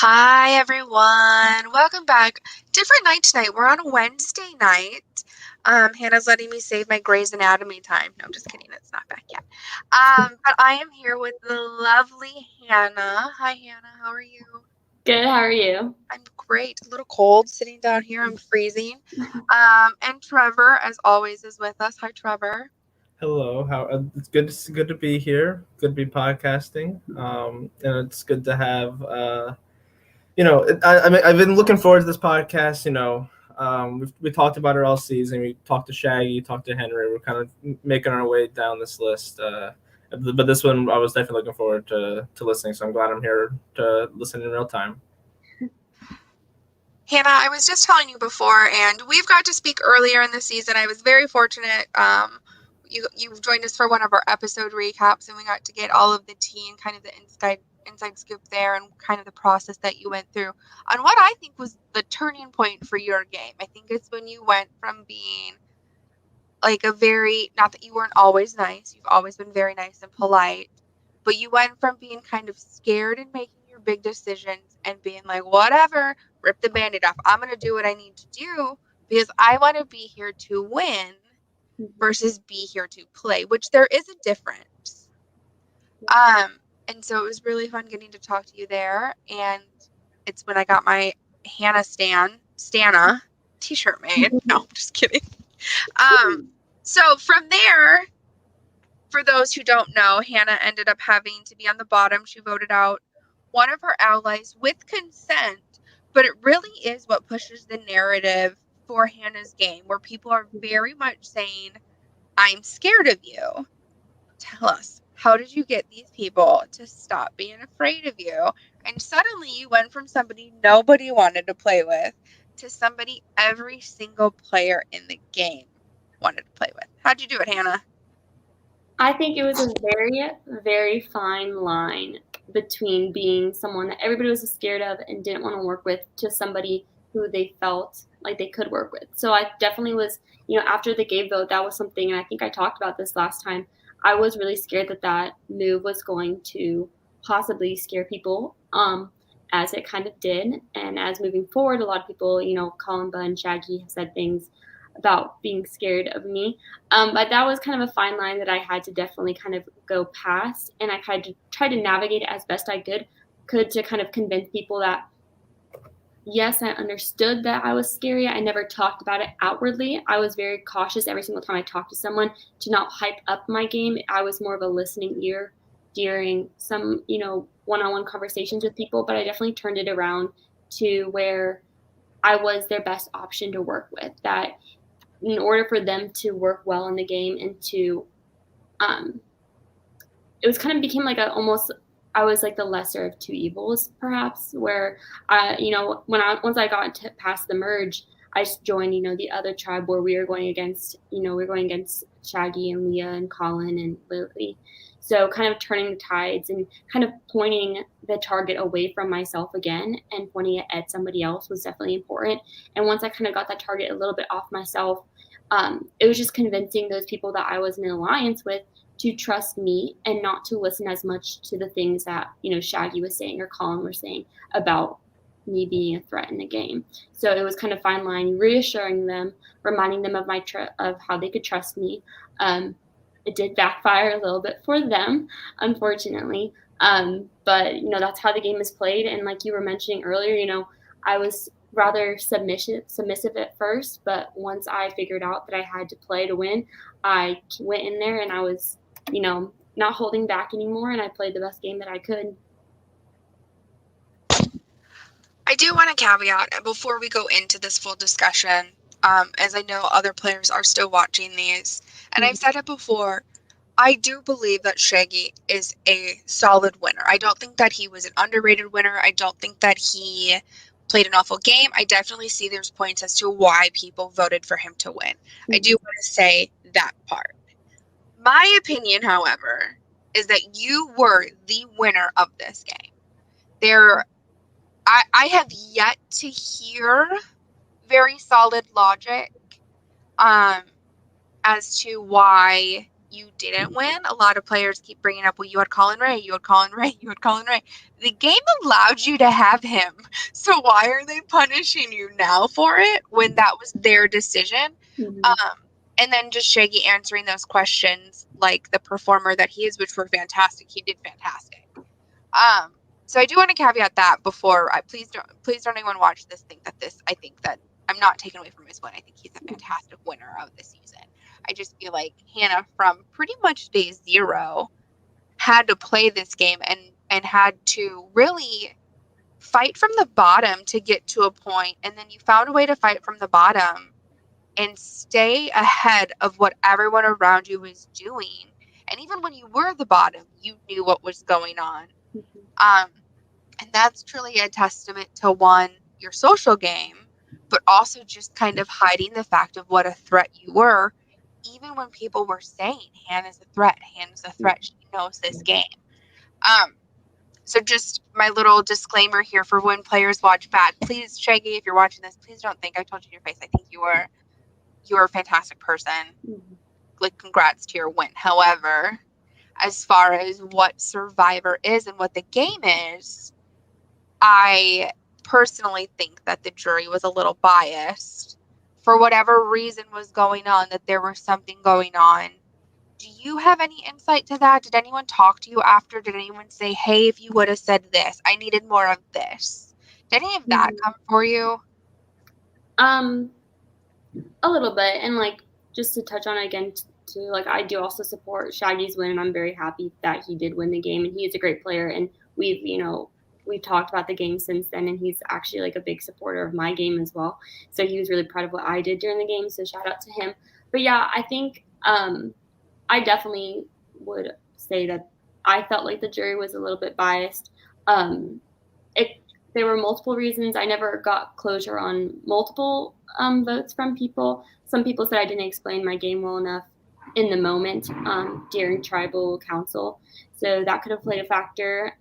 Hi, everyone. Welcome back. Different night tonight. We're on a Wednesday night. Hannah's letting me save my Grey's Anatomy time. No, I'm just kidding. It's not back yet. But I am here with the lovely Hannah. Hi, Hannah. How are you? Good, how are you? I'm great. A little cold sitting down here. I'm freezing. And Trevor, as always, is with us. Hi, Trevor. Hello, how it's good to be here. Good to be podcasting, and it's good to have. I've been looking forward to this podcast. We talked about it all season. We talked to Shaggy, talked to Henry. We're kind of making our way down this list. But this one, I was definitely looking forward to listening. So I'm glad I'm here to listen in real time. Hannah, I was just telling you before, and we've got to speak earlier in the season. I was very fortunate. You joined us for one of our episode recaps, and we got to get all of the tea and kind of the inside scoop there, and kind of the process that you went through on what I think was the turning point for your game. I think it's when you went from being like not that you weren't always nice. You've always been very nice and polite, but you went from being kind of scared and making your big decisions and being like, whatever, rip the Band-Aid off. I'm going to do what I need to do because I want to be here to win versus be here to play, which there is a difference. And so it was really fun getting to talk to you there. And it's when I got my Hannah Stana t-shirt made. No, I'm just kidding. So from there, for those who don't know, Hannah ended up having to be on the bottom. She voted out one of her allies with consent, but it really is what pushes the narrative for Hannah's game, where people are very much saying, I'm scared of you. Tell us, how did you get these people to stop being afraid of you? And suddenly you went from somebody nobody wanted to play with to somebody every single player in the game wanted to play with. How'd you do it, Hannah? I think it was a very, very fine line between being someone that everybody was scared of and didn't want to work with to somebody who they felt like they could work with. So I definitely was, after the game vote, that was something, and I think I talked about this last time. I was really scared that move was going to possibly scare people, as it kind of did. And as moving forward, a lot of people, Colin and Shaggy have said things about being scared of me. But that was kind of a fine line that I had to definitely kind of go past, and I tried to navigate it as best I could to kind of convince people that yes, I understood that I was scary. I never talked about it outwardly. I was very cautious every single time I talked to someone to not hype up my game. I was more of a listening ear during some, one-on-one conversations with people, but I definitely turned it around to where I was their best option to work with. That in order for them to work well in the game and to it was kind of became like I was like the lesser of two evils, perhaps, where once I got past the merge, I just joined the other tribe where we were going against Shaggy and Leah and Colin and Lily. So kind of turning the tides and kind of pointing the target away from myself again and pointing it at somebody else was definitely important. And once I kind of got that target a little bit off myself, it was just convincing those people that I was in an alliance with to trust me and not to listen as much to the things that Shaggy was saying or Colin were saying about me being a threat in the game. So it was kind of fine line, reassuring them, reminding them of of how they could trust me. It did backfire a little bit for them, unfortunately. But that's how the game is played. And like you were mentioning earlier, I was rather submissive at first, but once I figured out that I had to play to win, I went in there and I was, not holding back anymore, and I played the best game that I could. I do want to caveat before we go into this full discussion, as I know other players are still watching these, and I've said it before, I do believe that Shaggy is a solid winner. I don't think that he was an underrated winner. I don't think that he played an awful game. I definitely see there's points as to why people voted for him to win. I do want to say that part. My opinion, however, is that you were the winner of this game. I have yet to hear very solid logic as to why you didn't win. A lot of players keep bringing up, well, you had Colin Ray, you had Colin Ray, you had Colin Ray. The game allowed you to have him. So why are they punishing you now for it when that was their decision? Mm-hmm. And then just Shaggy answering those questions like the performer that he is, which were fantastic. He did fantastic. So I do want to caveat that before please don't anyone watch this I think that I'm not taking away from his win. I think he's a fantastic winner of the season. I just feel like Hannah from pretty much day zero had to play this game and had to really fight from the bottom to get to a point, and then you found a way to fight from the bottom and stay ahead of what everyone around you was doing. And even when you were the bottom, you knew what was going on. And that's truly a testament to, one, your social game, but also just kind of hiding the fact of what a threat you were, even when people were saying, Hannah's a threat, Hannah's a threat, she knows this game. So just my little disclaimer here for when players watch back. Please, Shaggy, if you're watching this, please don't think I told you in your face. I think you are a fantastic person. Mm-hmm. Like, congrats to your win. However, as far as what Survivor is and what the game is, I personally think that the jury was a little biased for whatever reason was going on, that there was something going on. Do you have any insight to that? Did anyone talk to you after? Did anyone say, hey, if you would have said this, I needed more of this? Did any of that come for you? A little bit. And like, just to touch on it again too, like, I do also support Shaggy's win, and I'm very happy that he did win the game, and he is a great player, and we've talked about the game since then, and he's actually like a big supporter of my game as well. So he was really proud of what I did during the game, so shout out to him. But yeah, I think I definitely would say that I felt like the jury was a little bit biased. There were multiple reasons. I never got closure on multiple votes from people. Some people said I didn't explain my game well enough in the moment during tribal council, so that could have played a factor.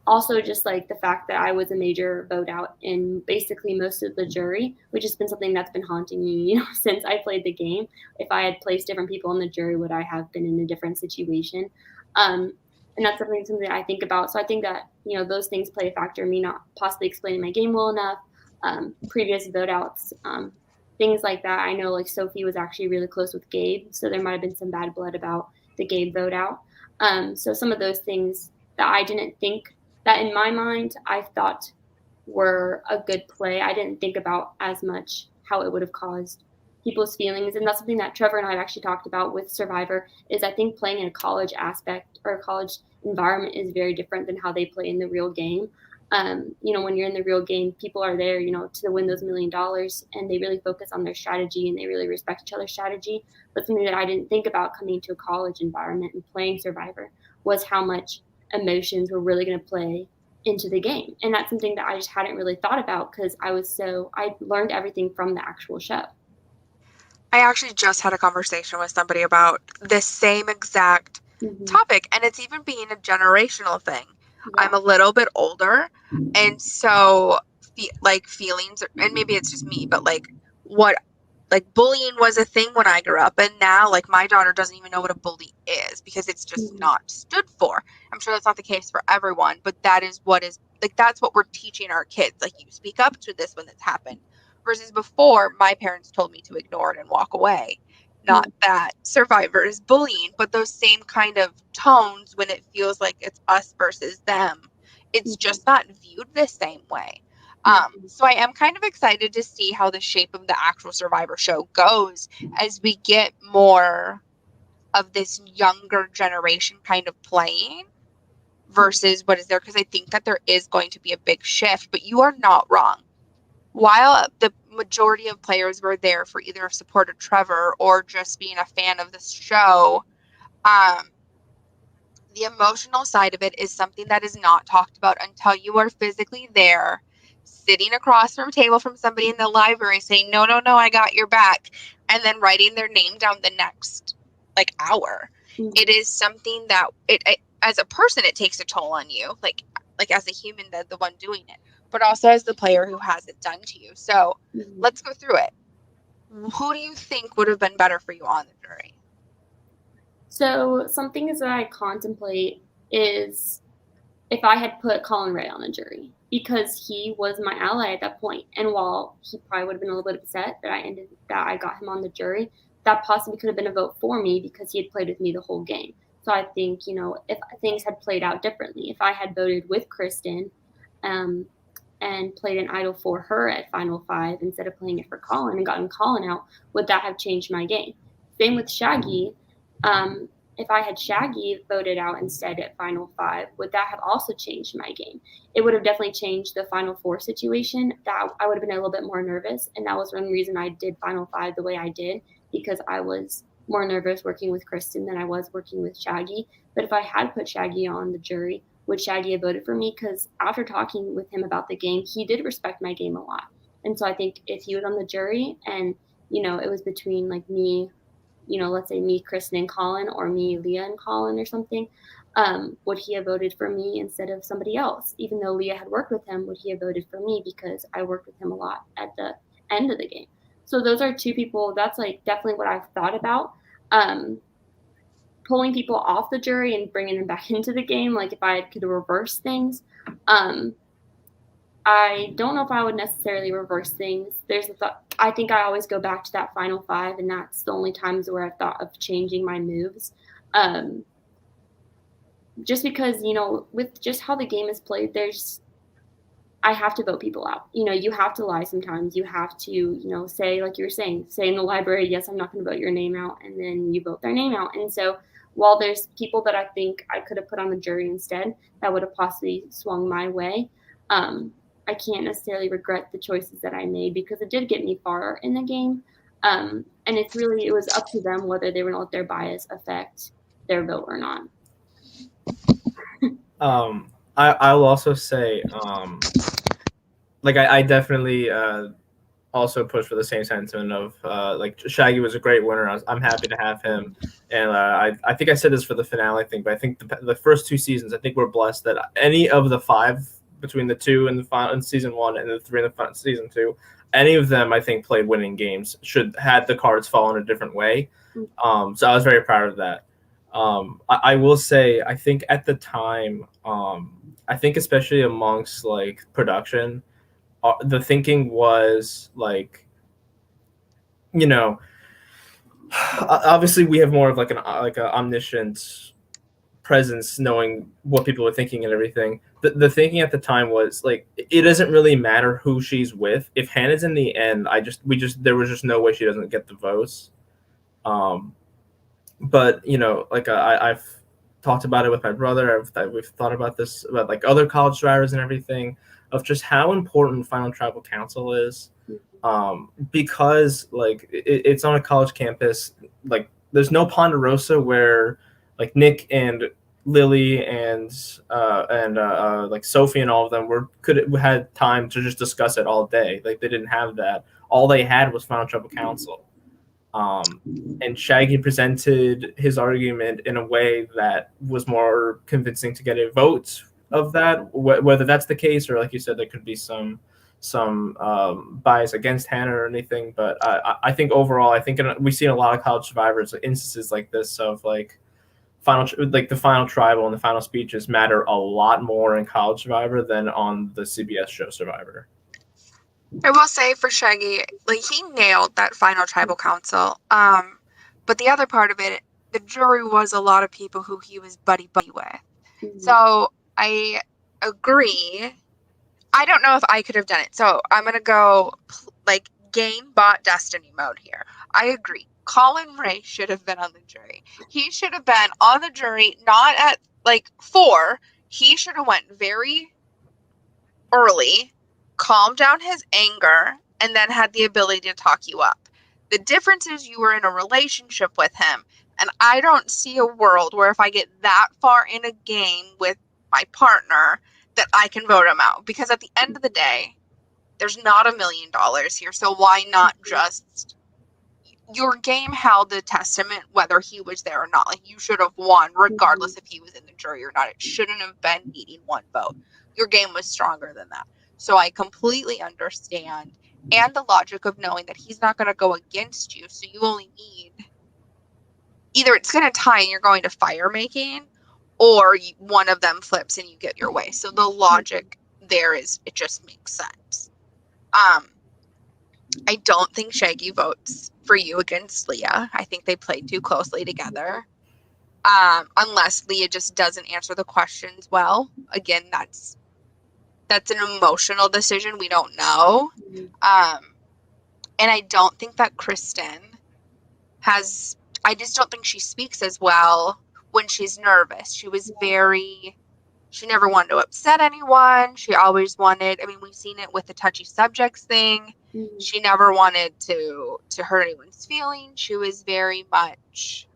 Also, just like the fact that I was a major vote out in basically most of the jury, which has been something that's been haunting me, since I played the game. If I had placed different people in the jury, would I have been in a different situation? And that's something that I think about. So I think that, those things play a factor in me not possibly explaining my game well enough, previous vote outs, things like that. I know like Sophie was actually really close with Gabe, so there might have been some bad blood about the Gabe vote out. So some of those things that I didn't think that in my mind I thought were a good play, I didn't think about as much how it would have caused people's feelings. And that's something that Trevor and I have actually talked about with Survivor, is I think playing in a college aspect or a college environment is very different than how they play in the real game. When you're in the real game, people are there, to win those $1 million, and they really focus on their strategy and they really respect each other's strategy. But something that I didn't think about coming to a college environment and playing Survivor was how much emotions were really going to play into the game. And that's something that I just hadn't really thought about, because I learned everything from the actual show. I actually just had a conversation with somebody about this same exact topic, and it's even being a generational thing. Yeah. I'm a little bit older, and so feelings, and maybe it's just me, but bullying was a thing when I grew up, and now my my daughter doesn't even know what a bully is because it's just not stood for. I'm sure that's not the case for everyone, but that is what is that's what we're teaching our kids. You speak up to this when it's happened. Versus before, my parents told me to ignore it and walk away. Not that Survivor is bullying, but those same kind of tones when it feels like it's us versus them. It's just not viewed the same way. So I am kind of excited to see how the shape of the actual Survivor show goes as we get more of this younger generation kind of playing versus what is there, because I think that there is going to be a big shift, but you are not wrong. While the majority of players were there for either a support of Trevor or just being a fan of this show, the emotional side of it is something that is not talked about until you are physically there, sitting across from a table from somebody in the library saying, no, I got your back, and then writing their name down the next hour. It is something that it as a person, it takes a toll on you, like as a human, the one doing it, but also as the player who has it done to you. So let's go through it. Who do you think would have been better for you on the jury? So some things that I contemplate is if I had put Colin Ray on the jury, because he was my ally at that point. And while he probably would have been a little bit upset that I got him on the jury, that possibly could have been a vote for me because he had played with me the whole game. So I think, if things had played out differently, if I had voted with Kristen and played an idol for her at Final 5 instead of playing it for Colin and gotten Colin out, would that have changed my game? Same with Shaggy. If I had Shaggy voted out instead at Final 5, would that have also changed my game? It would have definitely changed the Final 4 situation. That I would have been a little bit more nervous, and that was one reason I did Final 5 the way I did, because I was more nervous working with Kristen than I was working with Shaggy. But if I had put Shaggy on the jury, would Shaggy have voted for me? Because after talking with him about the game, he did respect my game a lot. And so I think if he was on the jury and, it was between like me, let's say me, Kristen, and Colin, or me, Leah, and Colin, or something, would he have voted for me instead of somebody else? Even though Leah had worked with him, would he have voted for me because I worked with him a lot at the end of the game? So those are two people. That's like definitely what I've thought about. Pulling people off the jury and bringing them back into the game, like if I could reverse things. I don't know if I would necessarily reverse things. I think I always go back to that Final 5, and that's the only times where I've thought of changing my moves. Just because, with just how the game is played, I have to vote people out. You have to lie sometimes. You have to, say, like you were saying, say in the library, yes, I'm not going to vote your name out, and then you vote their name out. And so while there's people that I think I could have put on the jury instead that would have possibly swung my way, I can't necessarily regret the choices that I made because it did get me far in the game. And it was up to them whether they were going to let their bias affect their vote or not. I will also say, I definitely also push for the same sentiment of Shaggy was a great winner. I'm happy to have him, and I think I said this for the finale thing, but I think the first 2 seasons, I think we're blessed that any of the 5 between the 2 in season 1 and the 3 in the season 2, any of them I think played winning games. Had the cards fall in a different way. So I was very proud of that. I will say, I think at the time, I think especially amongst like production, the thinking was like, obviously we have more of like an omniscient presence, knowing what people are thinking and everything. The thinking at the time was like, it doesn't really matter who she's with. If Hannah's in the end, there was just no way she doesn't get the votes. But I've talked about it with my brother. We've thought about this about like other college drivers and everything, of just how important Final Tribal Council is, because like it's on a college campus. Like there's no Ponderosa where like Nick and Lily and like Sophie and all of them had time to just discuss it all day. Like they didn't have that. All they had was Final Tribal Council. And Shaggy presented his argument in a way that was more convincing to get a vote of that. Whether that's the case, or like you said, there could be some bias against Hannah or anything. But I think overall, we see in a lot of college survivors instances like this of like the final tribal and the final speeches matter a lot more in college Survivor than on the CBS show Survivor. I will say for Shaggy, like he nailed that Final Tribal Council. But the other part of it, the jury was a lot of people who he was buddy with. Mm-hmm. So I agree. I don't know if I could have done it. So I'm gonna go like game bot destiny mode here. I agree. Colin Ray should have been on the jury. He should have been on the jury, not at like 4. He should have went very early, calmed down his anger, and then had the ability to talk you up. The difference is you were in a relationship with him, and I don't see a world where if I get that far in a game with my partner that I can vote him out, because at the end of the day, there's not $1 million here, so why not just... Your game held the testament whether he was there or not. Like, you should have won regardless if he was in the jury or not. It shouldn't have been needing 1 vote. Your game was stronger than that. So I completely understand, and the logic of knowing that he's not going to go against you, so you only need either it's going to tie and you're going to fire making, or one of them flips and you get your way. So the logic there is, it just makes sense. I don't think Shaggy votes for you against Leah. I think they played too closely together. Unless Leah just doesn't answer the questions well. Again, that's an emotional decision. We don't know. And I don't think that Kristen has, I just don't think she speaks as well when she's nervous. She never wanted to upset anyone. She always wanted, I mean, we've seen it with the touchy subjects thing. Mm-hmm. She never wanted to hurt anyone's feelings. She was very much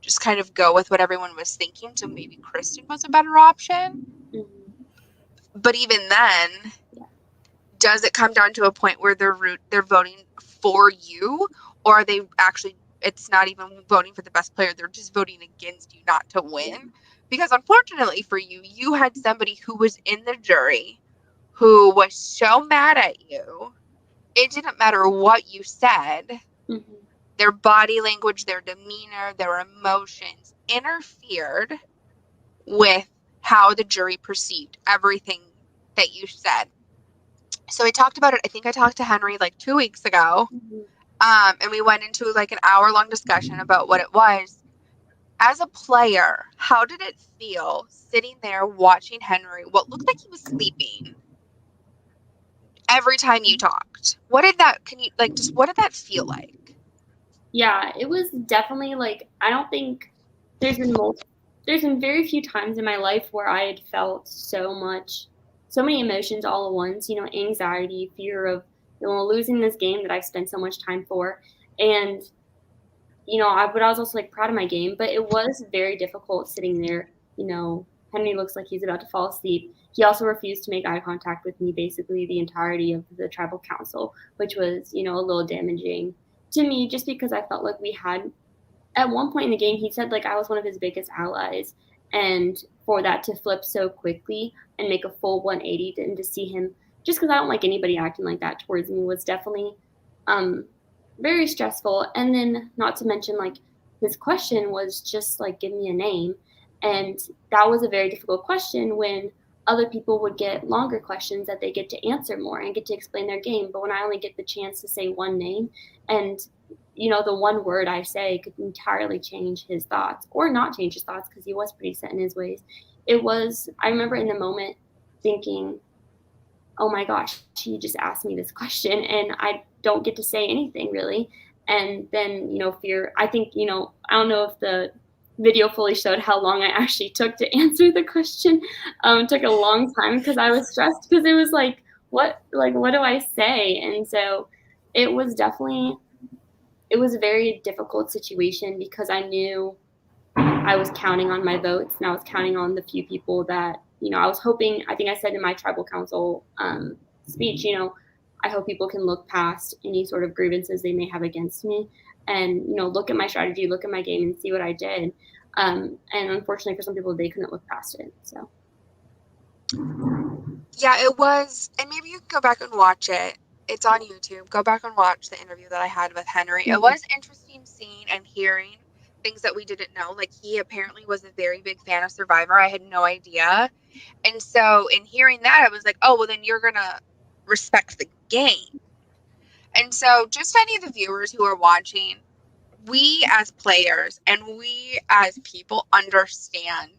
just kind of go with what everyone was thinking. So maybe Kristen was a better option. Mm-hmm. But even then, does it come down to a point where they're voting for you, or are they actually, it's not even voting for the best player, they're just voting against you not to win? Because unfortunately for you, you had somebody who was in the jury who was so mad at you, it didn't matter what you said. Mm-hmm. Their body language, their demeanor, their emotions interfered with how the jury perceived everything that you said. So I talked about it. I think I talked to Henry like 2 weeks ago. And we went into like an hour-long discussion about what it was. As a player, how did it feel sitting there watching Henry, what looked like he was sleeping, every time you talked? What did that, what did that feel like? Yeah, it was definitely like, I don't think there's been very few times in my life where I had felt so many emotions all at once, anxiety, fear of, losing this game that I've spent so much time for. And, but I was also like proud of my game, but it was very difficult sitting there. Henry looks like he's about to fall asleep. He also refused to make eye contact with me basically the entirety of the tribal council, which was, a little damaging to me, just because I felt like we had, at one point in the game, he said like I was one of his biggest allies, and for that to flip so quickly and make a full 180 and to see him, just because I don't like anybody acting like that towards me, was definitely very stressful. And then not to mention, like, his question was just like, give me a name, and that was a very difficult question when other people would get longer questions that they get to answer more and get to explain their game. But when I only get the chance to say one name, and the one word I say could entirely change his thoughts or not change his thoughts, because he was pretty set in his ways. I remember in the moment thinking, oh my gosh, he just asked me this question and I don't get to say anything really. And then, fear, I think, I don't know if the video fully showed how long I actually took to answer the question. It took a long time because I was stressed, because it was like, what do I say? And so it was a very difficult situation, because I knew I was counting on my votes, and I was counting on the few people that, I was hoping, I think I said in my tribal council speech, I hope people can look past any sort of grievances they may have against me and, look at my strategy, look at my game and see what I did. And unfortunately for some people, they couldn't look past it. So. Yeah, it was, and maybe you can go back and watch it. It's on YouTube. Go back and watch the interview that I had with Henry. Mm-hmm. It was interesting seeing and hearing things that we didn't know. Like, he apparently was a very big fan of Survivor. I had no idea. And so in hearing that, I was like, oh, well, then you're going to respect the game. And so just any of the viewers who are watching, we as players and we as people understand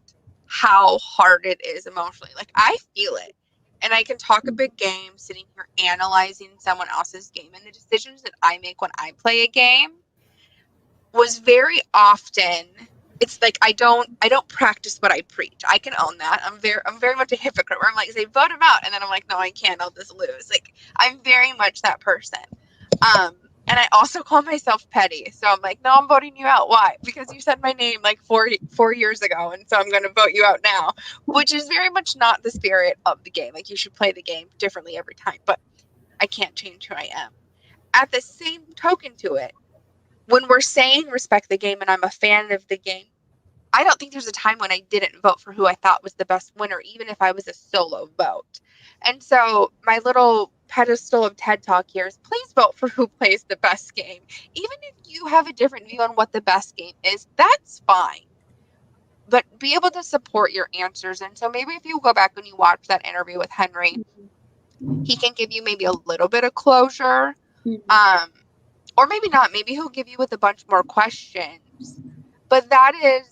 how hard it is emotionally. Like, I feel it. And I can talk a big game sitting here analyzing someone else's game, and the decisions that I make when I play a game was very often, it's like I don't practice what I preach. I can own that. I'm very much a hypocrite where I'm like, say vote him out, and then I'm like, no, I can't, I'll just lose. Like, I'm very much that person. And I also call myself petty. So I'm like, no, I'm voting you out. Why? Because you said my name like four years ago, and so I'm going to vote you out now, which is very much not the spirit of the game. Like, you should play the game differently every time, but I can't change who I am. At the same token to it, when we're saying respect the game and I'm a fan of the game, I don't think there's a time when I didn't vote for who I thought was the best winner, even if I was a solo vote. And so my little pedestal of TED Talk here is please vote for who plays the best game. Even if you have a different view on what the best game is, that's fine. But be able to support your answers. And so maybe if you go back and you watch that interview with Henry, he can give you maybe a little bit of closure. Or maybe not. Maybe he'll give you with a bunch more questions. But that is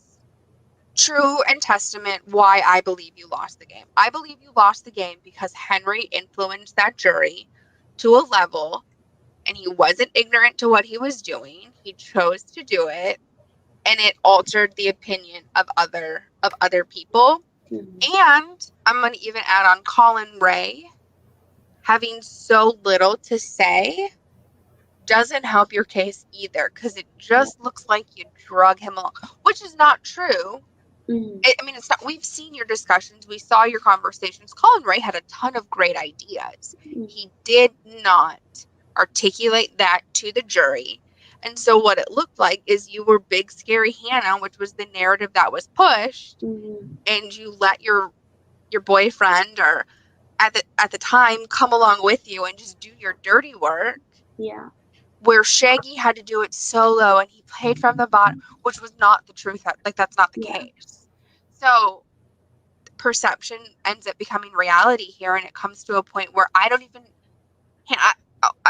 true and testament why I believe you lost the game. I believe you lost the game because Henry influenced that jury to a level, and he wasn't ignorant to what he was doing. He chose to do it, and it altered the opinion of other people. And I'm going to even add on Colin Ray having so little to say doesn't help your case either, because it just looks like you drug him along, which is not true. I mean, it's not. We've seen your discussions. We saw your conversations. Colin Ray had a ton of great ideas. He did not articulate that to the jury. And so what it looked like is you were big, scary Hannah, which was the narrative that was pushed. And you let your boyfriend, or at the time, come along with you and just do your dirty work. Yeah. Where Shaggy had to do it solo, and he played from the bottom, which was not the truth. Like, that's not the case. So perception ends up becoming reality here, and it comes to a point where I don't even.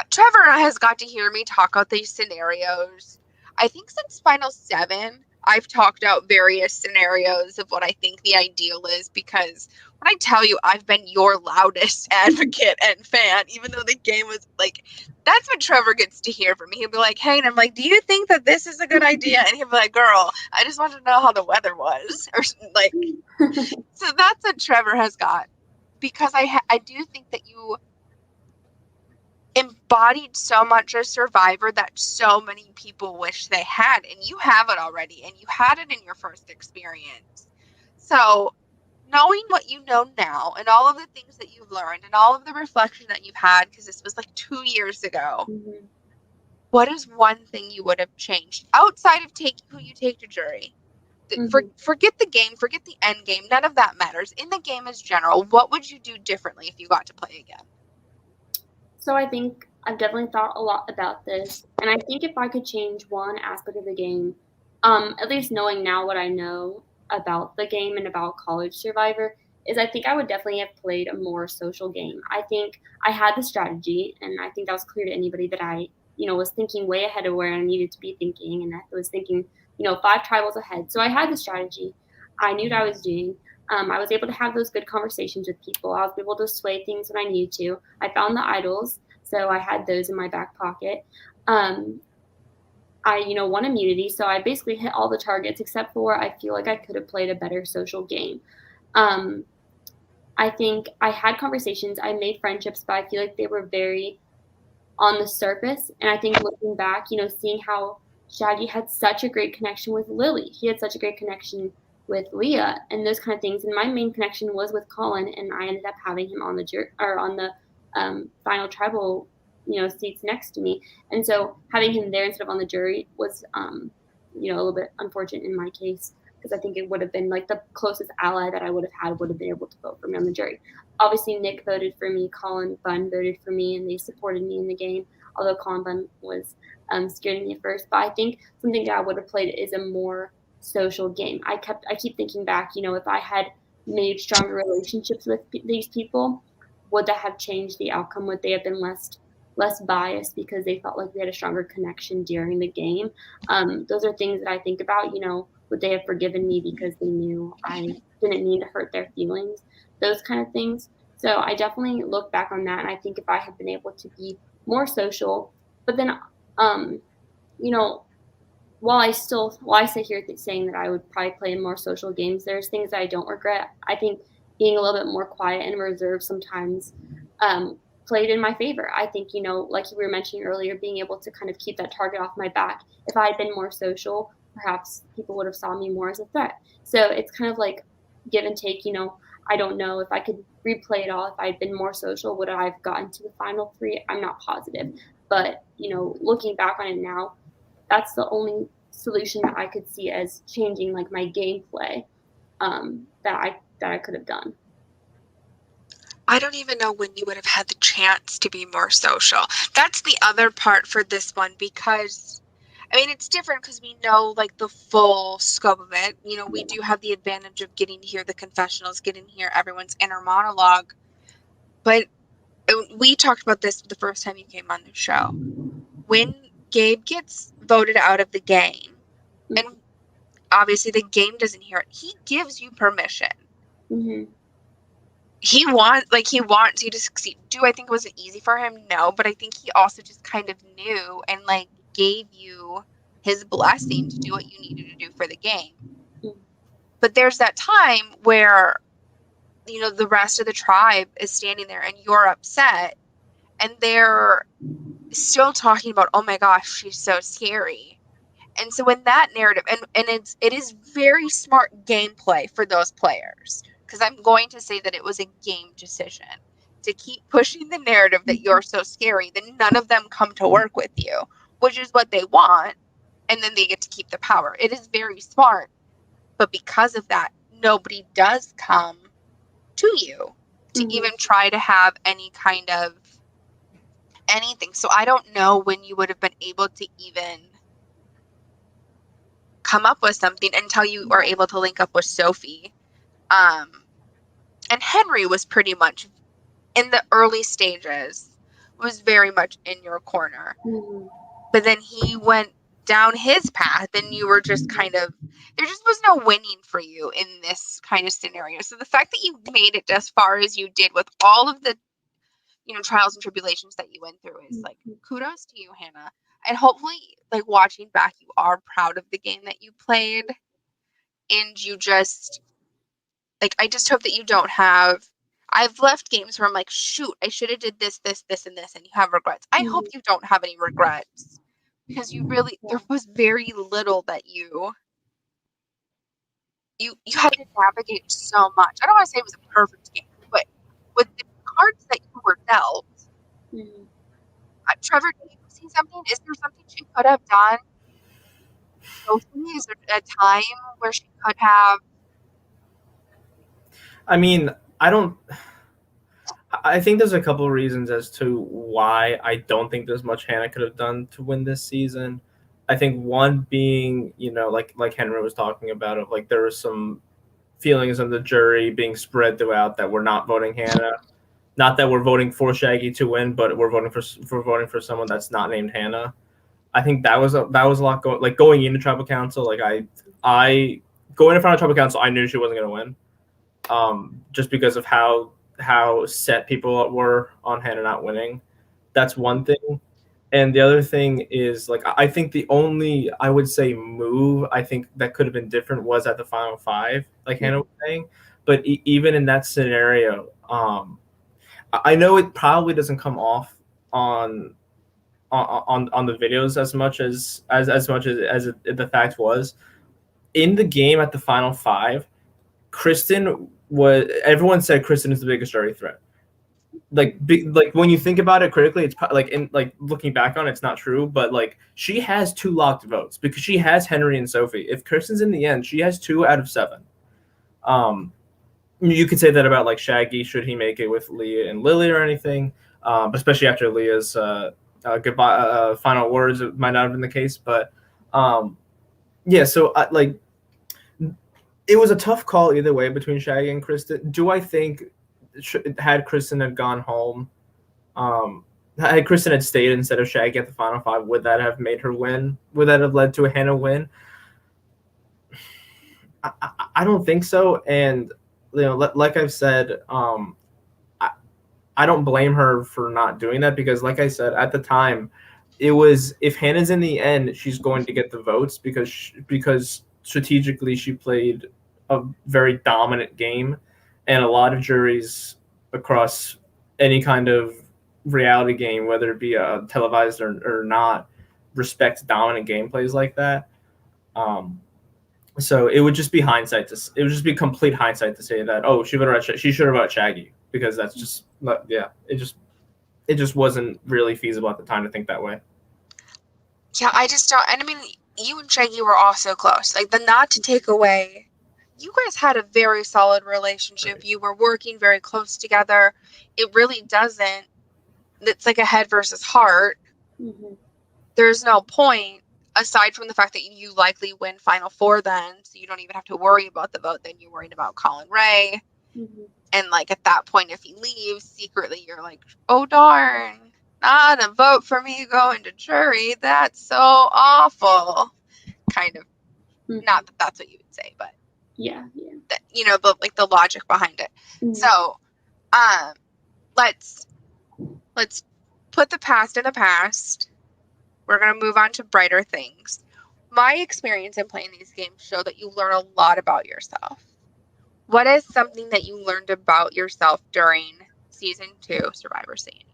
Trevor has got to hear me talk out these scenarios. I think since Final 7, I've talked out various scenarios of what I think the ideal is, because when I tell you I've been your loudest advocate and fan, even though the game was like, that's what Trevor gets to hear from me. He'll be like, hey, and I'm like, do you think that this is a good idea? And he'll be like, girl, I just want to know how the weather was. Or like, so that's what Trevor has got. Because I do think that you embodied so much as Survivor that so many people wish they had, and you have it already, and you had it in your first experience. So knowing what you know now, and all of the things that you've learned, and all of the reflection that you've had, because this was like 2 years ago, what is one thing you would have changed outside of who you take to jury? Forget the game, forget the end game, none of that matters. In the game as general, what would you do differently if you got to play again? So I think I've definitely thought a lot about this, and I think if I could change one aspect of the game, at least knowing now what I know about the game and about College Survivor, is I think I would definitely have played a more social game. I think I had the strategy, and I think that was clear to anybody that I, was thinking way ahead of where I needed to be thinking, and I was thinking, 5 tribals ahead. So I had the strategy. I knew what I was doing. I was able to have those good conversations with people. I was able to sway things when I needed to. I found the idols, so I had those in my back pocket. I, won immunity, so I basically hit all the targets, except for I feel like I could have played a better social game. I think I had conversations. I made friendships, but I feel like they were very on the surface. And I think looking back, seeing how Shaggy had such a great connection with Lily. He had such a great connection with Leah and those kind of things. And my main connection was with Colin, and I ended up having him on the final tribal, seats next to me. And so having him there instead of on the jury was, a little bit unfortunate in my case, because I think it would have been like the closest ally that I would have been able to vote for me on the jury. Obviously, Nick voted for me, Colin Bunn voted for me, and they supported me in the game, although Colin Bunn was scared of me at first. But I think something that I would have played is a more social game. I keep thinking back, if I had made stronger relationships with these people, would that have changed the outcome? Would they have been less biased because they felt like we had a stronger connection during the game? Those are things that I think about, would they have forgiven me because they knew I didn't mean to hurt their feelings? Those kind of things. So I definitely look back on that, and I think if I had been able to be more social, but then, while I sit here saying that I would probably play more social games, there's things that I don't regret. I think being a little bit more quiet and reserved sometimes played in my favor. I think, like you were mentioning earlier, being able to kind of keep that target off my back. If I had been more social, perhaps people would have saw me more as a threat. So it's kind of like give and take. I don't know if I could replay it all. If I had been more social, would I have gotten to the final 3? I'm not positive. But, looking back on it now, that's the only solution that I could see as changing like my gameplay that I could have done. I don't even know when you would have had the chance to be more social. That's the other part for this one, because I mean, it's different because we know like the full scope of it. You know, we do have the advantage of getting to hear the confessionals, getting to hear everyone's inner monologue. But we talked about this the first time you came on the show. When Gabe gets voted out of the game, and obviously the game doesn't hear it, he gives you permission. Mm-hmm. He wants you to succeed. Do I think it was easy for him? No, but I think he also just kind of knew and like gave you his blessing to do what you needed to do for the game. Mm-hmm. But there's that time where, you know, the rest of the tribe is standing there and you're upset and they're still talking about, oh my gosh, she's so scary. And so in that narrative, and it is very smart gameplay for those players, because I'm going to say that it was a game decision to keep pushing the narrative that you're so scary, then none of them come to work with you, which is what they want, and then they get to keep the power. It is very smart, but because of that, nobody does come to you to even try to have any kind of anything. So I don't know when you would have been able to even come up with something until you are able to link up with Sophie. And Henry was pretty much in the early stages, was very much in your corner. Mm-hmm. But then he went down his path and you were just kind of, there just was no winning for you in this kind of scenario. So the fact that you made it as far as you did with all of the, you know, trials and tribulations that you went through is like, kudos to you, Hannah. And hopefully, like, watching back, you are proud of the game that you played. And you just, like, I just hope that you don't have, I've left games where I'm like, shoot, I should have did this, this, this, and this, and you have regrets. I hope you don't have any regrets, because you really, there was very little that you had to navigate so much. I don't want to say it was a perfect game, but with the cards that you were dealt, Trevor, do you see something? Is there something she could have done? Sophie, is there a time where she could have? I mean, I think there's a couple of reasons as to why I don't think there's much Hannah could have done to win this season. I think one being, you know, like Henry was talking about, of like there were some feelings of the jury being spread throughout that we're not voting Hannah. Not that we're voting for Shaggy to win, but we're voting for someone that's not named Hannah. I think that was a lot going into tribal council. Like I going in front of tribal council, I knew she wasn't going to win, just because of how set people were on Hannah not winning. That's one thing. And the other thing is, like, I think the only, I would say, move I think that could have been different was at the final five, like Hannah was saying. But even in that scenario, I know it probably doesn't come off on the videos as much as the fact was. In the game at the final five, Kristen was, everyone said Kristen is the biggest jury threat. Like when you think about it critically, it's like, in like looking back on it, it's not true, but like she has 2 locked votes because she has Henry and Sophie. If Kristen's in the end, she has 2 out of 7. You could say that about like Shaggy, should he make it with Leah and Lily or anything, but especially after Leah's goodbye final words, it might not have been the case. But yeah, so like it was a tough call either way between Shaggy and Kristen. Do I think had Kristen had gone home, had Kristen had stayed instead of Shaggy at the final five, would that have made her win? Would that have led to a Hannah win? I don't think so. And you know, like I've said, I don't blame her for not doing that, because like I said, at the time, it was, if Hannah's in the end, she's going to get the votes because strategically she played a very dominant game, and a lot of juries across any kind of reality game, whether it be televised or not, respect dominant gameplays like that. So it would just be complete hindsight to say that, oh, she should have voted Shaggy, because that's just, yeah, it just wasn't really feasible at the time to think that way. Yeah, I just don't, and I mean, you and Shaggy were all so close. Like, not to take away you guys had a very solid relationship. You were working very close together. It really doesn't. It's like a head versus heart. Mm-hmm. There's no point, aside from the fact that you likely win Final Four then, so you don't even have to worry about the vote. Then you're worried about Colin Ray. Mm-hmm. And, like, at that point, if he leaves, secretly you're like, oh, darn, not a vote for me going to jury. That's so awful. Kind of. Mm-hmm. Not that that's what you would say, but Yeah. that, you know, the logic behind it. Mm-hmm. So, let's put the past in the past. We're going to move on to brighter things. My experience in playing these games show that you learn a lot about yourself. What is something that you learned about yourself during season 2 Survivor CNU?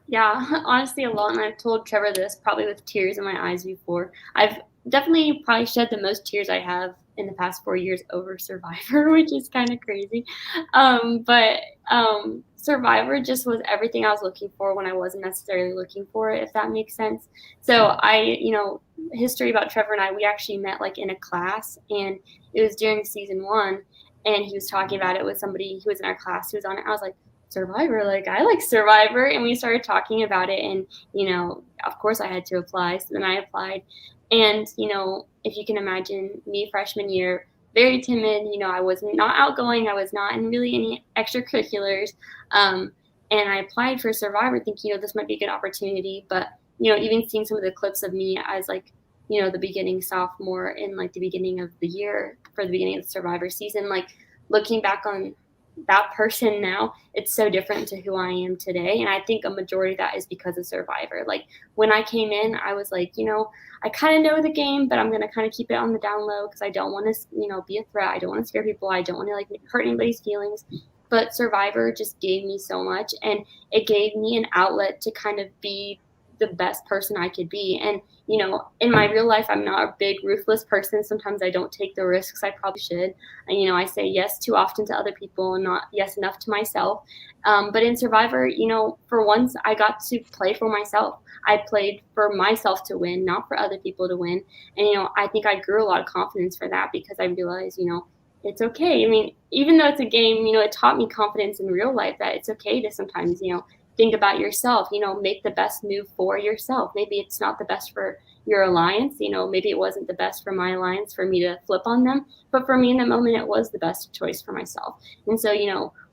Yeah, honestly, a lot. And I've told Trevor this probably with tears in my eyes before. I've definitely probably shed the most tears I have in the past 4 years over Survivor, which is kind of crazy. But Survivor just was everything I was looking for when I wasn't necessarily looking for it, if that makes sense. So history about Trevor and I, we actually met like in a class, and it was during season 1, and he was talking about it with somebody who was in our class who was on it. I was like, Survivor, like I like Survivor, and we started talking about it, and of course I had to apply, so then I applied. And if you can imagine me freshman year, very timid, I was not outgoing, I was not in really any extracurriculars, and I applied for Survivor thinking this might be a good opportunity. But even seeing some of the clips of me as like the beginning sophomore in like the beginning of the year for the beginning of the Survivor season, like looking back on that person now, it's so different to who I am today. And I think a majority of that is because of Survivor. Like when I came in, I was like, I kind of know the game, but I'm going to kind of keep it on the down low because I don't want to, be a threat. I don't want to scare people. I don't want to like hurt anybody's feelings. But Survivor just gave me so much, and it gave me an outlet to kind of be the best person I could be. And in my real life, I'm not a big ruthless person. Sometimes I don't take the risks I probably should. And, I say yes too often to other people and not yes enough to myself. But in Survivor, for once I got to play for myself. I played for myself to win, not for other people to win. And, I think I grew a lot of confidence for that because I realized, it's okay. I mean, even though it's a game, it taught me confidence in real life that it's okay to sometimes, think about yourself, make the best move for yourself. Maybe it's not the best for your alliance, maybe it wasn't the best for my alliance for me to flip on them, but for me in the moment, it was the best choice for myself. And so,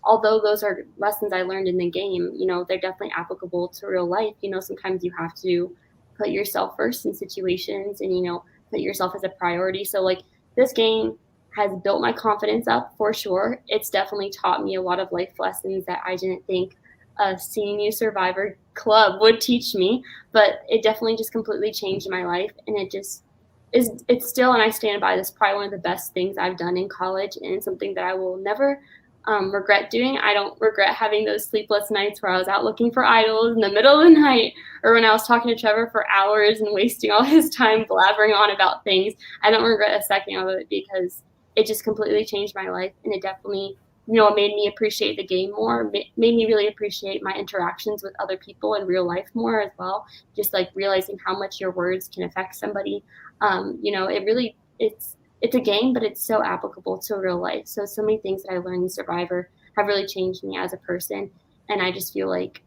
although those are lessons I learned in the game, they're definitely applicable to real life. Sometimes you have to put yourself first in situations and, put yourself as a priority. So like this game has built my confidence up for sure. It's definitely taught me a lot of life lessons that I didn't think a CNU Survivor club would teach me, but it definitely just completely changed my life. And it just it's still, and I stand by this, probably one of the best things I've done in college, and something that I will never regret doing. I don't regret having those sleepless nights where I was out looking for idols in the middle of the night, or when I was talking to Trevor for hours and wasting all his time blabbering on about things. I don't regret a second of it because it just completely changed my life, and it definitely it made me appreciate the game more, made me really appreciate my interactions with other people in real life more as well. Just like realizing how much your words can affect somebody. It really, it's a game, but it's so applicable to real life. So many things that I learned in Survivor have really changed me as a person. And I just feel like,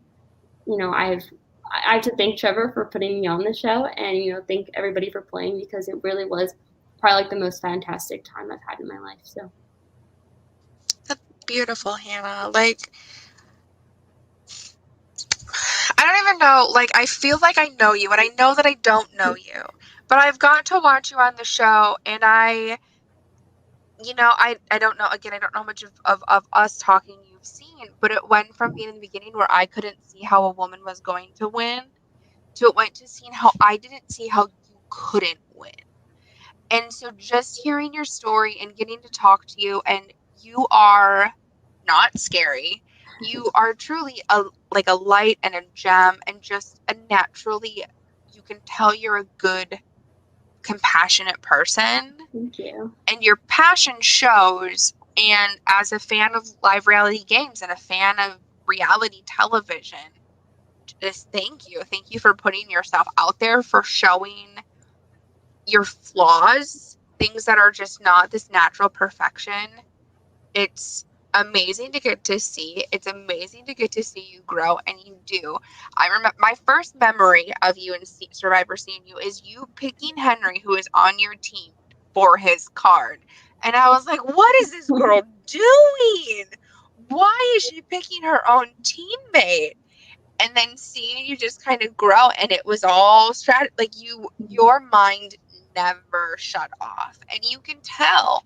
I have to thank Trevor for putting me on the show, and, thank everybody for playing, because it really was probably like the most fantastic time I've had in my life. So. Beautiful, Hannah. Like, I don't even know, like, I feel like I know you, and I know that I don't know you, but I've got to watch you on the show, and I don't know, again, I don't know how much of us talking you've seen, but it went from being in the beginning where I couldn't see how a woman was going to win, to it went to seeing how I didn't see how you couldn't win. And so just hearing your story and getting to talk to you, and you are not scary. You are truly a light and a gem, and just a naturally, you can tell you're a good, compassionate person. Thank you. And your passion shows. And as a fan of live reality games and a fan of reality television, just thank you. Thank you for putting yourself out there, for showing your flaws, things that are just not this natural perfection. It's amazing to get to see. It's amazing to get to see you grow, and you do. I remember my first memory of you in Survivor CNU is you picking Henry, who is on your team, for his card. And I was like, what is this girl doing? Why is she picking her own teammate? And then seeing you just kind of grow, and it was all like your mind never shut off, and you can tell.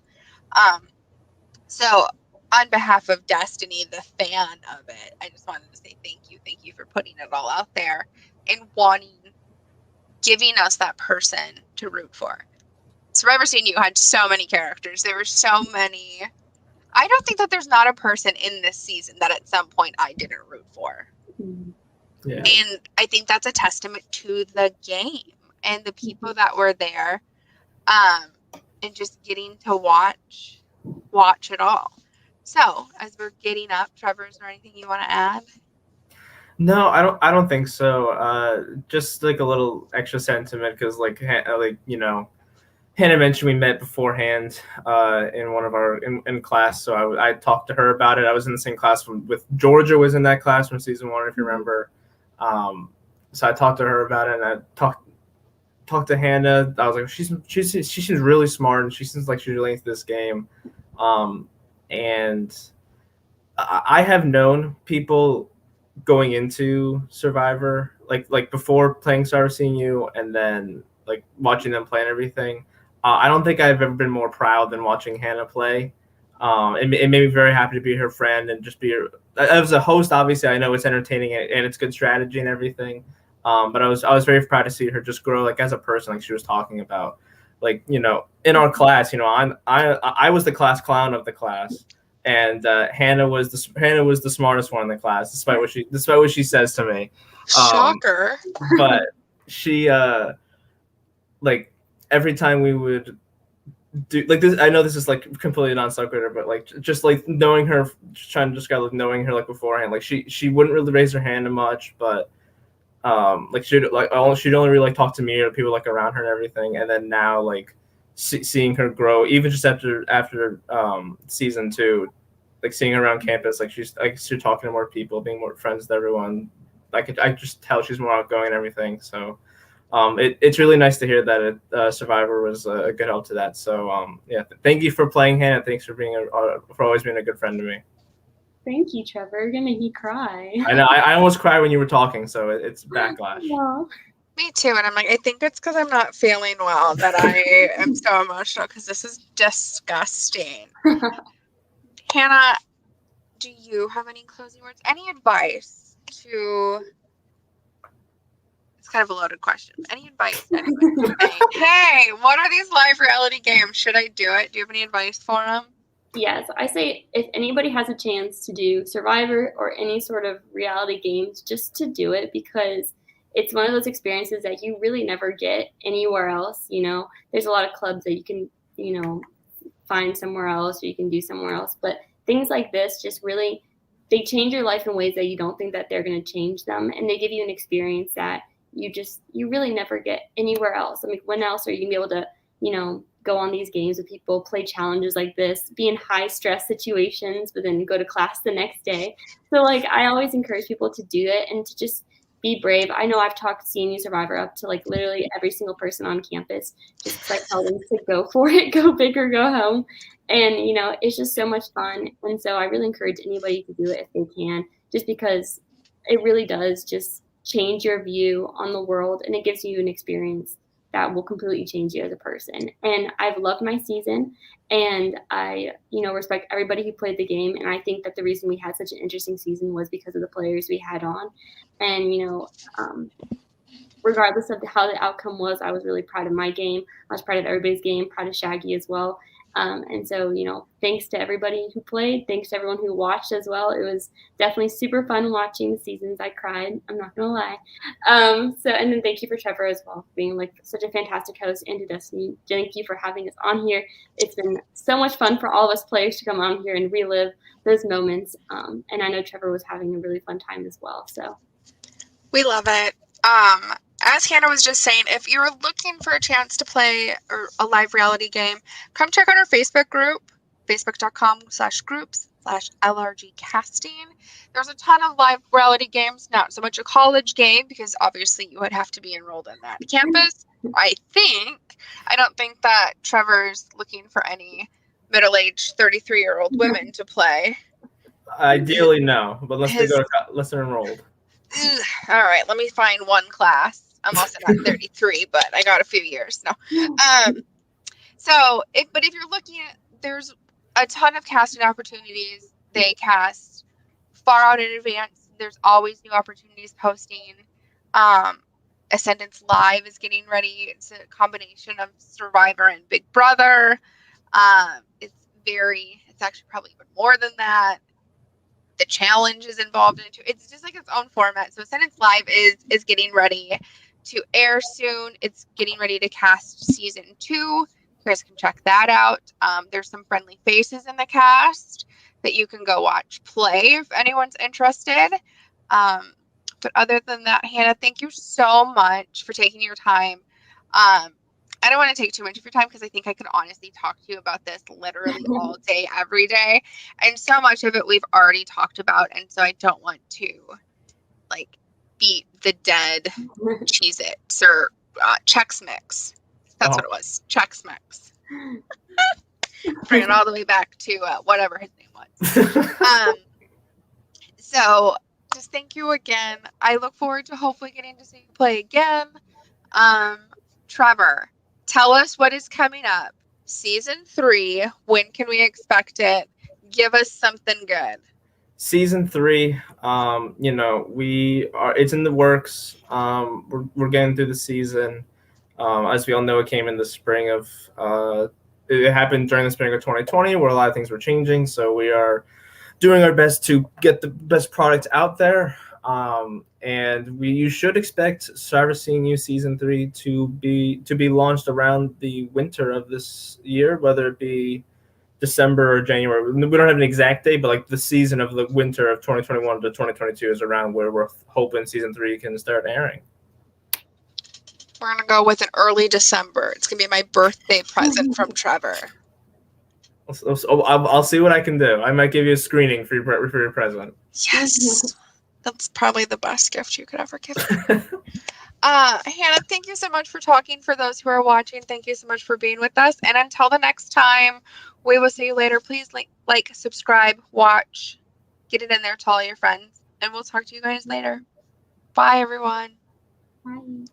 So on behalf of Destiny, the fan of it, I just wanted to say thank you for putting it all out there and giving us that person to root for. Survivor CNU had so many characters. There were so many. I don't think that there's not a person in this season that at some point I didn't root for. Yeah. And I think that's a testament to the game and the people that were there, and just getting to watch it all. So as we're getting up, Trevor, is there anything you want to add? No, I don't think so. Just like a little extra sentiment, because like you know, Hannah mentioned we met beforehand in one of our in class, so I talked to her about it. I was in the same class with Georgia was in that class from season 1, if you remember. So I talked to her about it, and I talked to Hannah. I was like, she seems really smart, and she seems like she's really into this game. And I have known people going into Survivor, like before playing Survivor CNU, and then like watching them play and everything. I don't think I've ever been more proud than watching Hannah play. It made me very happy to be her friend and just be her. As a host, obviously, I know it's entertaining and it's good strategy and everything. But I was very proud to see her just grow, like as a person, like she was talking about. Like, you know, in our class, you know, I was the class clown of the class, and Hannah was the smartest one in the class, despite what she says to me. Shocker. But she like every time we would do like this, I know this is like completely non sequitur, but like just like knowing her, just trying to describe like knowing her like beforehand, like she wouldn't really raise her hand much, but like she'd only really like talk to me or people like around her and everything. And then now like seeing her grow, even just after season 2, like seeing her around campus, like she's talking to more people, being more friends with everyone. Like I just tell she's more outgoing and everything. So it's really nice to hear that Survivor was a good help to that. So yeah, thank you for playing, Hannah. Thanks for for always being a good friend to me. Thank you, Trevor. You're gonna make me cry. I know. I almost cried when you were talking, so it's backlash. No. Me too. And I'm like, I think it's because I'm not feeling well that I am so emotional, because this is disgusting. Hannah, do you have any closing words? Any advice to... It's kind of a loaded question. Any advice? Hey, what are these live reality games? Should I do it? Do you have any advice for them? Yes, I say if anybody has a chance to do Survivor or any sort of reality games, just to do it, because it's one of those experiences that you really never get anywhere else. You know, there's a lot of clubs that you can, you know, find somewhere else or you can do somewhere else. But things like this just really, they change your life in ways that you don't think that they're going to change them. And they give you an experience that you really never get anywhere else. I mean, when else are you going to be able to, you know, go on these games with people, play challenges like this, be in high stress situations, but then go to class the next day. So like, I always encourage people to do it and to just be brave. I know I've talked CNU Survivor up to like literally every single person on campus, just because I tell them to go for it, go big or go home. And, you know, it's just so much fun. And so I really encourage anybody to do it if they can, just because it really does just change your view on the world, and it gives you an experience that will completely change you as a person. And I've loved my season, and I, you know, respect everybody who played the game. And I think that the reason we had such an interesting season was because of the players we had on. And, you know, regardless of how the outcome was, I was really proud of my game. I was proud of everybody's game, proud of Shaggy as well. And so, you know, thanks to everybody who played. Thanks to everyone who watched as well. It was definitely super fun watching the seasons. I cried. I'm not going to lie. And then thank you for Trevor as well, for being like such a fantastic host, and to Destiny. Thank you for having us on here. It's been so much fun for all of us players to come on here and relive those moments. And I know Trevor was having a really fun time as well. So we love it. as Hannah was just saying, if you're looking for a chance to play a live reality game, come check out our Facebook group, facebook.com/groups/LRG casting. There's a ton of live reality games, not so much a college game, because obviously you would have to be enrolled in that campus, I think. I don't think that Trevor's looking for any middle-aged 33-year-old women to play. Ideally, no, but unless they're enrolled. All right, let me find one class. I'm also not 33, but I got a few years. No. But if you're looking at, there's a ton of casting opportunities. They cast far out in advance. There's always new opportunities posting. Ascendance Live is getting ready. It's a combination of Survivor and Big Brother. It's actually probably even more than that. The challenge is involved in it too. It's just like its own format. So Ascendance Live is getting ready to air soon. It's getting ready to cast season 2. You guys can check that out. There's some friendly faces in the cast that you can go watch play if anyone's interested. But other than that, Hannah, thank you so much for taking your time. I don't want to take too much of your time because I think I could honestly talk to you about this literally all day, every day. And so much of it we've already talked about. And so I don't want to beat the dead Cheez-Its or Chex Mix. That's what it was. Chex Mix. Bring it all the way back to whatever his name was. So just thank you again. I look forward to hopefully getting to see you play again. Trevor, tell us what is coming up. Season 3, when can we expect it? Give us something good. Season 3, it's in the works. We're getting through the season. As we all know, it came in the spring of, it happened during the spring of 2020 where a lot of things were changing. So we are doing our best to get the best product out there. And you should expect Survivor CNU Season 3 to be launched around the winter of this year, whether it be December or January. We don't have an exact date, but the season of the winter of 2021 to 2022 is around where we're hoping Season 3 can start airing. We're going to go with an early December. It's going to be my birthday present from Trevor. I'll see what I can do. I might give you a screening for your present. Yes. That's probably the best gift you could ever give me. Hannah, thank you so much for talking. For those who are watching, thank you so much for being with us. And until the next time, we will see you later. Please like, subscribe, watch, get it in there to all your friends. And we'll talk to you guys later. Bye, everyone. Bye.